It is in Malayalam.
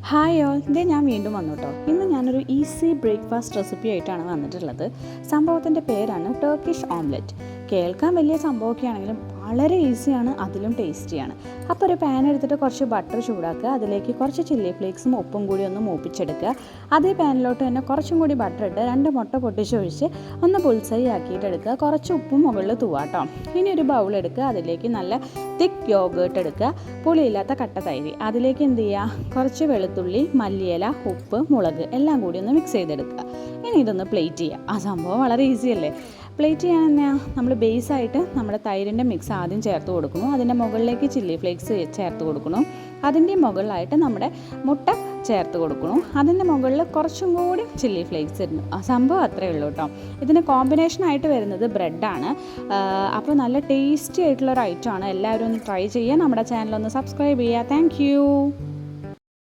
ഹായ് ഓൾ, ഇതേ ഞാൻ വീണ്ടും വന്നു കേട്ടോ. ഇന്ന് ഞാനൊരു ഈസി ബ്രേക്ക്ഫാസ്റ്റ് റെസിപ്പി ആയിട്ടാണ് വന്നിട്ടുള്ളത്. സംഭവത്തിൻ്റെ പേരാണ് ടർക്കിഷ് ഓംലെറ്റ്. കേൾക്കാൻ വലിയ സംഭവമൊക്കെ ആണെങ്കിലും വളരെ ഈസിയാണ്, അതിലും ടേസ്റ്റിയാണ്. അപ്പോൾ ഒരു പാൻ എടുത്തിട്ട് കുറച്ച് ബട്ടർ ചൂടാക്കുക, അതിലേക്ക് കുറച്ച് ചില്ലി ഫ്ലേക്സും ഉപ്പും കൂടി ഒന്ന് മൂപ്പിച്ചെടുക്കുക. അതേ പാനിലോട്ട് തന്നെ കുറച്ചും കൂടി ബട്ടർ ഇട്ട് 2 മുട്ട പൊട്ടിച്ചൊഴിച്ച് ഒന്ന് പുൽസൈ ആക്കിയിട്ട് എടുക്കുക. കുറച്ച് ഉപ്പും മുകളിൽ തൂവാട്ടോ. ഇനി ഒരു ബൗൾ എടുക്കുക, അതിലേക്ക് നല്ല തിക്ക് യോഗേർട്ട് എടുക്കുക, പുളിയില്ലാത്ത കട്ട തൈര്. അതിലേക്ക് എന്ത് ചെയ്യുക, കുറച്ച് വെളുത്തുള്ളി, മല്ലിയില, ഉപ്പ്, മുളക് എല്ലാം കൂടി ഒന്ന് മിക്സ് ചെയ്തെടുക്കുക. ഇനി ഇതൊന്ന് പ്ലേറ്റ് ചെയ്യുക. ആ സംഭവം വളരെ ഈസി അല്ലേ. പ്ലേറ്റ് ചെയ്യാൻ തന്നെയാണ് നമ്മൾ ബേസായിട്ട് നമ്മുടെ തൈരിൻ്റെ മിക്സ് ആദ്യം ചേർത്ത് കൊടുക്കുന്നു. അതിൻ്റെ മുകളിലേക്ക് ചില്ലി ഫ്ലേക്സ് ചേർത്ത് കൊടുക്കുന്നു. അതിൻ്റെ മുകളിലായിട്ട് നമ്മുടെ മുട്ട ചേർത്ത് കൊടുക്കുന്നു. അതിൻ്റെ മുകളിൽ കുറച്ചും കൂടി ചില്ലി ഫ്ലേക്സ് ഇടുന്നു. ആ സംഭവം അത്രയേ ഉള്ളൂ കേട്ടോ. ഇതിന് കോമ്പിനേഷനായിട്ട് വരുന്നത് ബ്രെഡാണ്. അപ്പോൾ നല്ല ടേസ്റ്റി ആയിട്ടുള്ളൊരു ഐറ്റമാണ്. എല്ലാവരും ഒന്ന് ട്രൈ ചെയ്യുക. നമ്മുടെ ചാനലൊന്ന് സബ്സ്ക്രൈബ് ചെയ്യുക. താങ്ക്